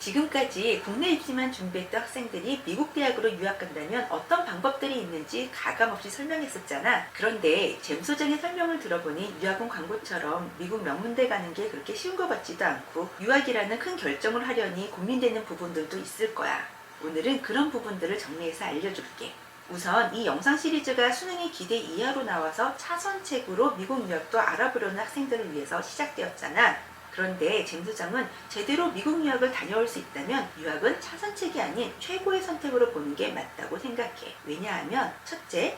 지금까지 국내 입시만 준비했던 학생들이 미국 대학으로 유학 간다면 어떤 방법들이 있는지 가감없이 설명했었잖아. 그런데 잼 소장의 설명을 들어보니 유학은 광고처럼 미국 명문대 가는 게 그렇게 쉬운 것 같지도 않고 유학이라는 큰 결정을 하려니 고민되는 부분들도 있을 거야. 오늘은 그런 부분들을 정리해서 알려줄게. 우선 이 영상 시리즈가 수능의 기대 이하로 나와서 차선책으로 미국 유학도 알아보려는 학생들을 위해서 시작되었잖아. 그런데 잼 소장은 제대로 미국 유학을 다녀올 수 있다면 유학은 차선책이 아닌 최고의 선택으로 보는 게 맞다고 생각해. 왜냐하면 첫째,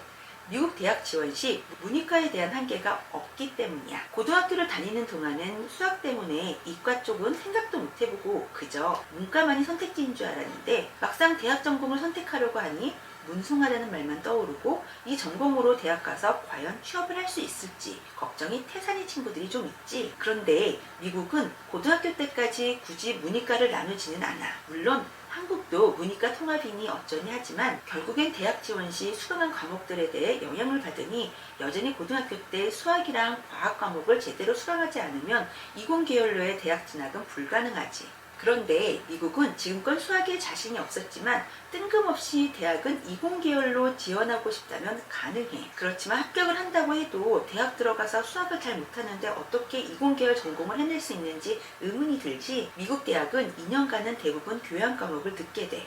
미국 대학 지원 시 문이과에 대한 한계가 없기 때문이야. 고등학교를 다니는 동안은 수학 때문에 이과 쪽은 생각도 못 해보고 그저 문과만이 선택지인 줄 알았는데 막상 대학 전공을 선택하려고 하니 문송하다는 말만 떠오르고 이 전공으로 대학 가서 과연 취업을 할 수 있을지 걱정이 태산인 친구들이 좀 있지. 그런데 미국은 고등학교 때까지 굳이 문이과를 나누지는 않아. 물론 한국도 문이과 통합이니 어쩌니 하지만 결국엔 대학 지원 시 수강한 과목들에 대해 영향을 받으니 여전히 고등학교 때 수학이랑 과학 과목을 제대로 수강하지 않으면 이공계열로의 대학 진학은 불가능하지. 그런데 미국은 지금껏 수학에 자신이 없었지만 뜬금없이 대학은 이공계열로 지원하고 싶다면 가능해. 그렇지만 합격을 한다고 해도 대학 들어가서 수학을 잘 못하는데 어떻게 이공계열 전공을 해낼 수 있는지 의문이 들지. 미국 대학은 2년간은 대부분 교양 과목을 듣게 돼.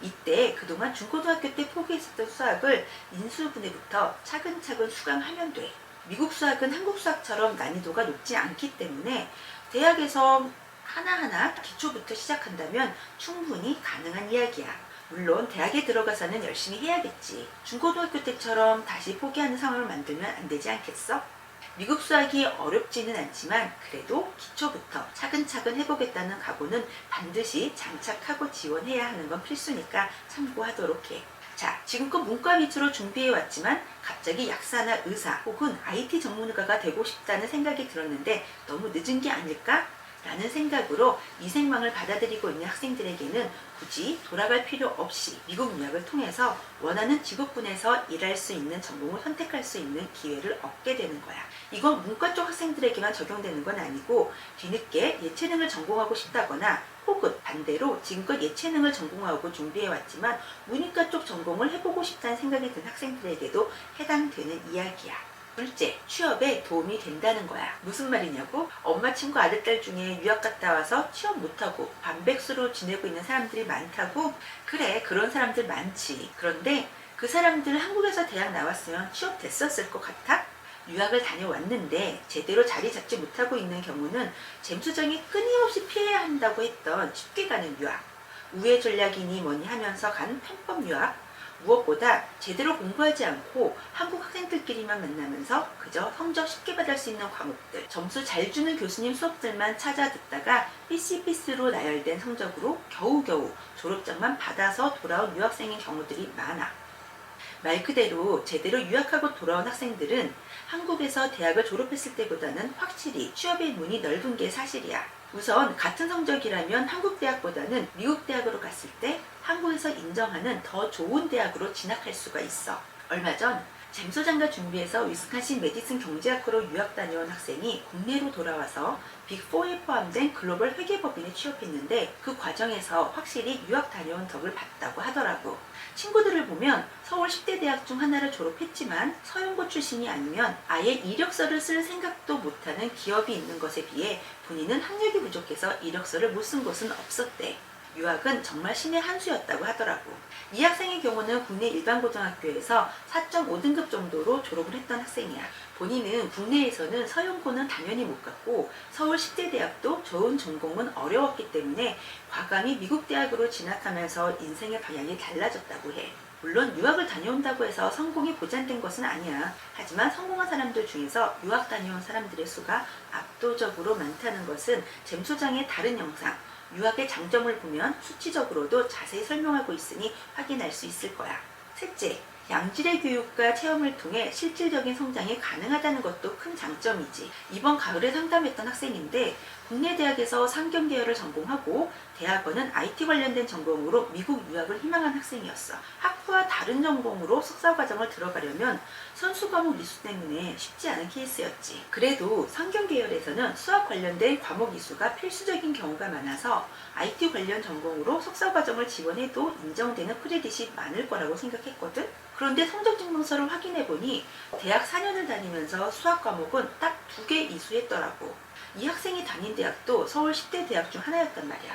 이때 그동안 중고등학교 때 포기했었던 수학을 인수분해부터 차근차근 수강하면 돼. 미국 수학은 한국 수학처럼 난이도가 높지 않기 때문에 대학에서 하나하나 기초부터 시작한다면 충분히 가능한 이야기야. 물론 대학에 들어가서는 열심히 해야겠지. 중고등학교 때처럼 다시 포기하는 상황을 만들면 안 되지 않겠어? 미국 수학이 어렵지는 않지만 그래도 기초부터 차근차근 해보겠다는 각오는 반드시 장착하고 지원해야 하는 건 필수니까 참고하도록 해. 자, 지금껏 문과 위주로 준비해왔지만 갑자기 약사나 의사 혹은 IT 전문가가 되고 싶다는 생각이 들었는데 너무 늦은 게 아닐까? 라는 생각으로 이 생망을 받아들이고 있는 학생들에게는 굳이 돌아갈 필요 없이 미국 유학을 통해서 원하는 직업군에서 일할 수 있는 전공을 선택할 수 있는 기회를 얻게 되는 거야. 이건 문과 쪽 학생들에게만 적용되는 건 아니고 뒤늦게 예체능을 전공하고 싶다거나 혹은 반대로 지금껏 예체능을 전공하고 준비해왔지만 문이과 쪽 전공을 해보고 싶다는 생각이 든 학생들에게도 해당되는 이야기야. 둘째, 취업에 도움이 된다는 거야. 무슨 말이냐고? 엄마 친구 아들, 딸 중에 유학 갔다 와서 취업 못하고 반백수로 지내고 있는 사람들이 많다고? 그래, 그런 사람들 많지. 그런데 그 사람들 한국에서 대학 나왔으면 취업 됐었을 것 같아? 유학을 다녀왔는데 제대로 자리 잡지 못하고 있는 경우는 잼 소장이 끊임없이 피해야 한다고 했던 쉽게 가는 유학, 우회 전략이니 뭐니 하면서 간 편법 유학, 무엇보다 제대로 공부하지 않고 한국 학생들끼리만 만나면서 그저 성적 쉽게 받을 수 있는 과목들, 점수 잘 주는 교수님 수업들만 찾아 듣다가 삐씨삐씨로 나열된 성적으로 겨우겨우 졸업장만 받아서 돌아온 유학생인 경우들이 많아. 말 그대로 제대로 유학하고 돌아온 학생들은 한국에서 대학을 졸업했을 때보다는 확실히 취업의 문이 넓은 게 사실이야. 우선 같은 성적이라면 한국 대학보다는 미국 대학으로 갔을 때 한국에서 인정하는 더 좋은 대학으로 진학할 수가 있어. 얼마 전 잼 소장과 준비해서 위스콘신 메디슨 경제학과로 유학 다녀온 학생이 국내로 돌아와서 빅4에 포함된 글로벌 회계법인에 취업했는데 그 과정에서 확실히 유학 다녀온 덕을 봤다고 하더라고. 친구들을 보면 서울 10대 대학 중 하나를 졸업했지만 서영고 출신이 아니면 아예 이력서를 쓸 생각도 못하는 기업이 있는 것에 비해 본인은 학력이 부족해서 이력서를 못 쓴 곳은 없었대. 유학은 정말 신의 한 수였다고 하더라고. 이 학생의 경우는 국내 일반 고등학교에서 4.5등급 정도로 졸업을 했던 학생이야. 본인은 국내에서는 서영고는 당연히 못 갔고 서울 10대 대학도 좋은 전공은 어려웠기 때문에 과감히 미국 대학으로 진학하면서 인생의 방향이 달라졌다고 해. 물론 유학을 다녀온다고 해서 성공이 보장된 것은 아니야. 하지만 성공한 사람들 중에서 유학 다녀온 사람들의 수가 압도적으로 많다는 것은 잼 소장의 다른 영상, 유학의 장점을 보면 수치적으로도 자세히 설명하고 있으니 확인할 수 있을 거야. 셋째, 양질의 교육과 체험을 통해 실질적인 성장이 가능하다는 것도 큰 장점이지. 이번 가을에 상담했던 학생인데 국내 대학에서 상경 계열을 전공하고 대학원은 IT 관련된 전공으로 미국 유학을 희망한 학생이었어. 학부와 다른 전공으로 석사 과정을 들어가려면 선수 과목 이수 때문에 쉽지 않은 케이스였지. 그래도 상경 계열에서는 수학 관련된 과목 이수가 필수적인 경우가 많아서 IT 관련 전공으로 석사 과정을 지원해도 인정되는 크레딧이 많을 거라고 생각했거든. 그런데 성적증명서를 확인해보니 대학 4년을 다니면서 수학 과목은 딱 2개 이수했더라고. 이 학생이 다닌 대학도 서울 10대 대학 중 하나였단 말이야.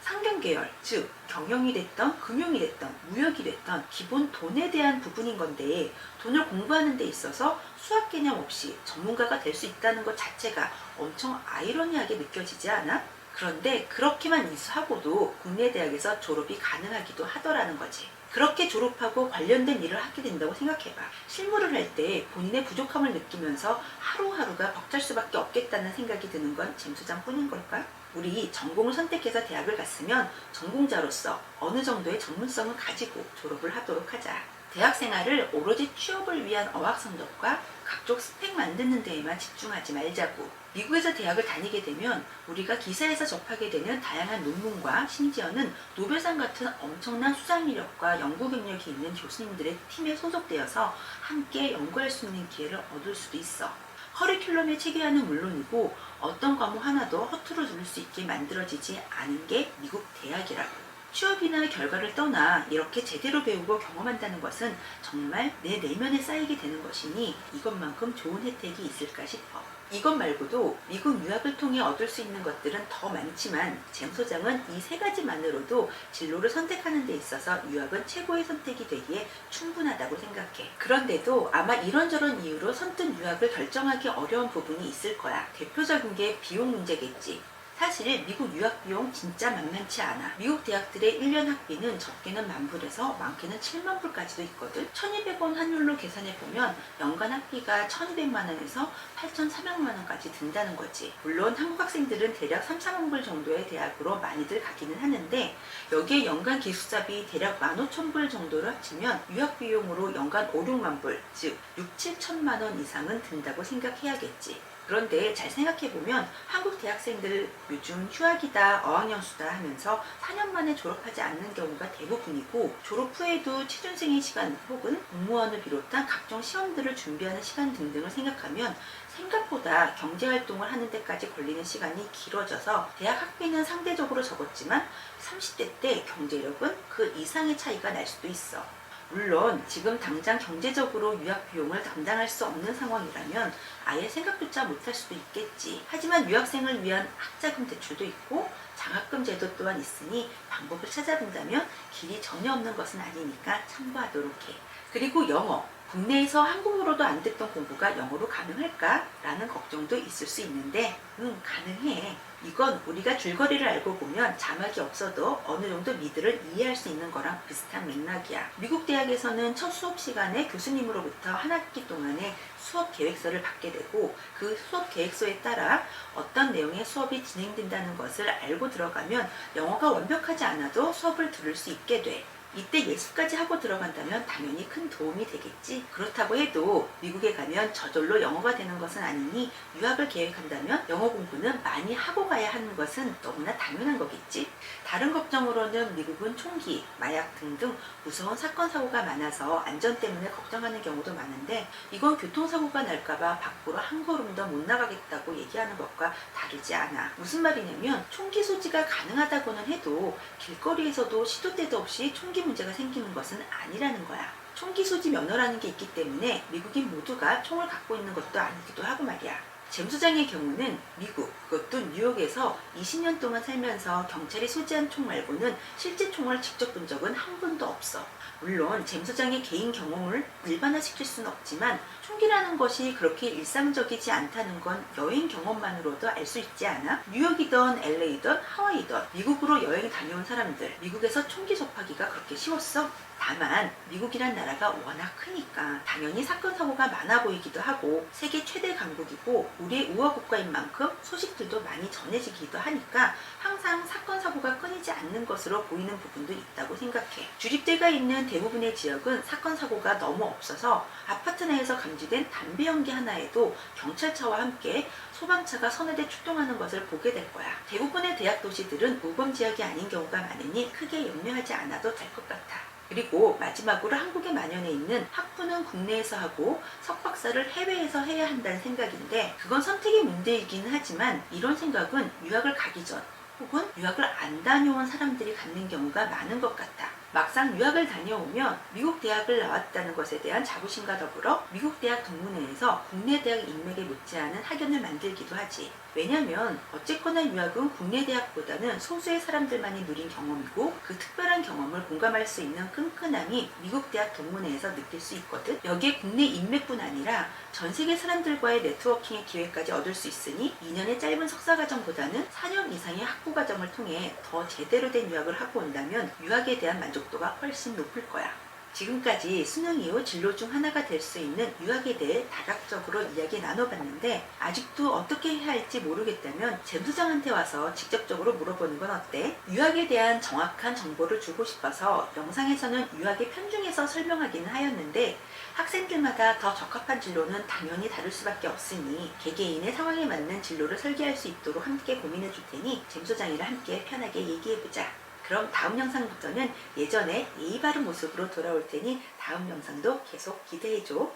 상경 계열, 즉 경영이 됐던 금융이 됐던 무역이 됐던 기본 돈에 대한 부분인 건데 돈을 공부하는 데 있어서 수학 개념 없이 전문가가 될 수 있다는 것 자체가 엄청 아이러니하게 느껴지지 않아? 그런데 그렇게만 이수하고도 국내 대학에서 졸업이 가능하기도 하더라는 거지. 그렇게 졸업하고 관련된 일을 하게 된다고 생각해봐. 실무를 할 때 본인의 부족함을 느끼면서 하루하루가 벅찰 수밖에 없겠다는 생각이 드는 건 잼소장 뿐인 걸까? 우리 전공을 선택해서 대학을 갔으면 전공자로서 어느 정도의 전문성을 가지고 졸업을 하도록 하자. 대학 생활을 오로지 취업을 위한 어학 성적과 각종 스펙 만드는 데에만 집중하지 말자고. 미국에서 대학을 다니게 되면 우리가 기사에서 접하게 되는 다양한 논문과 심지어는 노벨상 같은 엄청난 수상 이력과 연구 경력이 있는 교수님들의 팀에 소속되어서 함께 연구할 수 있는 기회를 얻을 수도 있어. 커리큘럼에 체계화는 물론이고 어떤 과목 하나도 허투루 둘 수 있게 만들어지지 않은 게 미국 대학이라고. 취업이나 결과를 떠나 이렇게 제대로 배우고 경험한다는 것은 정말 내 내면에 쌓이게 되는 것이니 이것만큼 좋은 혜택이 있을까 싶어. 이것 말고도 미국 유학을 통해 얻을 수 있는 것들은 더 많지만 잼 소장은 이 3가지만으로도 진로를 선택하는 데 있어서 유학은 최고의 선택이 되기에 충분하다고 생각해. 그런데도 아마 이런저런 이유로 선뜻 유학을 결정하기 어려운 부분이 있을 거야. 대표적인 게 비용 문제겠지. 사실 미국 유학 비용 진짜 만만치 않아. 미국 대학들의 1년 학비는 적게는 10,000불에서 많게는 70,000불까지도 있거든. 1,200원 환율로 계산해보면 연간 학비가 1,200만원에서 8,400만원까지 든다는 거지. 물론 한국 학생들은 대략 3, 4만불 정도의 대학으로 많이들 가기는 하는데 여기에 연간 기숙사비 대략 15,000불 정도를 합치면 유학 비용으로 연간 5, 6만불, 즉 6, 7천만원 이상은 든다고 생각해야겠지. 그런데 잘 생각해보면 한국 대학생들 요즘 휴학이다 어학연수다 하면서 4년 만에 졸업하지 않는 경우가 대부분이고 졸업 후에도 취준생의 시간 혹은 공무원을 비롯한 각종 시험들을 준비하는 시간 등등을 생각하면 생각보다 경제활동을 하는 데까지 걸리는 시간이 길어져서 대학 학비는 상대적으로 적었지만 30대 때 경제력은 그 이상의 차이가 날 수도 있어. 물론 지금 당장 경제적으로 유학 비용을 감당할 수 없는 상황이라면 아예 생각조차 못할 수도 있겠지. 하지만 유학생을 위한 학자금 대출도 있고 장학금 제도 또한 있으니 방법을 찾아본다면 길이 전혀 없는 것은 아니니까 참고하도록 해. 그리고 영어. 국내에서 한국어로도 안 됐던 공부가 영어로 가능할까? 라는 걱정도 있을 수 있는데 가능해. 이건 우리가 줄거리를 알고 보면 자막이 없어도 어느 정도 미드를 이해할 수 있는 거랑 비슷한 맥락이야. 미국 대학에서는 첫 수업 시간에 교수님으로부터 한 학기 동안의 수업 계획서를 받게 되고 그 수업 계획서에 따라 어떤 내용의 수업이 진행된다는 것을 알고 들어가면 영어가 완벽하지 않아도 수업을 들을 수 있게 돼. 이때 예습까지 하고 들어간다면 당연히 큰 도움이 되겠지. 그렇다고 해도 미국에 가면 저절로 영어가 되는 것은 아니니 유학을 계획한다면 영어 공부는 많이 하고 가야 하는 것은 너무나 당연한 거겠지. 다른 걱정으로는 미국은 총기, 마약 등등 무서운 사건 사고가 많아서 안전 때문에 걱정하는 경우도 많은데 이건 교통사고가 날까봐 밖으로 한 걸음 더 못 나가겠다고 얘기하는 것과 다르지 않아. 무슨 말이냐면 총기 소지가 가능하다고는 해도 길거리에서도 시도 때도 없이 총기 문제가 생기는 것은 아니라는 거야. 총기 소지 면허라는 게 있기 때문에 미국인 모두가 총을 갖고 있는 것도 아니기도 하고 말이야. 잼 소장의 경우는 미국, 그것도 뉴욕에서 20년 동안 살면서 경찰이 소지한 총 말고는 실제 총을 직접 본 적은 한 번도 없어. 물론 잼 소장의 개인 경험을 일반화시킬 수는 없지만 총기라는 것이 그렇게 일상적이지 않다는 건 여행 경험만으로도 알 수 있지 않아? 뉴욕이든 LA든 하와이든 미국으로 여행 다녀온 사람들, 미국에서 총기 접하기가 그렇게 쉬웠어? 다만 미국이란 나라가 워낙 크니까 당연히 사건 사고가 많아 보이기도 하고 세계 최대 강국이고 우리의 우호 국가인 만큼 소식 소식들도 많이 전해지기도 하니까 항상 사건 사고가 끊이지 않는 것으로 보이는 부분도 있다고 생각해. 주립대가 있는 대부분의 지역은 사건 사고가 너무 없어서 아파트 내에서 감지된 담배 연기 하나에도 경찰차와 함께 소방차가 서너대 출동하는 것을 보게 될 거야. 대부분의 대학 도시들은 우범 지역이 아닌 경우가 많으니 크게 염려하지 않아도 될 것 같아. 그리고 마지막으로 한국에 만연해 있는 학부는 국내에서 하고 석박사를 해외에서 해야 한다는 생각인데, 그건 선택의 문제이긴 하지만 이런 생각은 유학을 가기 전 혹은 유학을 안 다녀온 사람들이 갖는 경우가 많은 것 같아. 막상 유학을 다녀오면 미국 대학을 나왔다는 것에 대한 자부심과 더불어 미국 대학 동문회에서 국내 대학 인맥에 못지않은 학연을 만들기도 하지. 왜냐면 어쨌거나 유학은 국내 대학보다는 소수의 사람들만이 누린 경험이고, 그 특별한 경험을 공감할 수 있는 끈끈함이 미국 대학 동문회에서 느낄 수 있거든. 여기에 국내 인맥뿐 아니라 전 세계 사람들과의 네트워킹의 기회까지 얻을 수 있으니 2년의 짧은 석사과정보다는 4년 이상의 학부과정을 통해 더 제대로 된 유학을 하고 온다면 유학에 대한 만족도가 훨씬 높을 거야. 지금까지 수능 이후 진로 중 하나가 될 수 있는 유학에 대해 다각적으로 이야기 나눠봤는데, 아직도 어떻게 해야 할지 모르겠다면 잼소장한테 와서 직접적으로 물어보는 건 어때? 유학에 대한 정확한 정보를 주고 싶어서 영상에서는 유학의 편중해서 설명하기는 하였는데, 학생들마다 더 적합한 진로는 당연히 다를 수밖에 없으니 개개인의 상황에 맞는 진로를 설계할 수 있도록 함께 고민해 줄 테니 잼소장이랑 함께 편하게 얘기해보자. 그럼 다음 영상부터는 예전에 예의 바른 모습으로 돌아올 테니 다음 영상도 계속 기대해줘.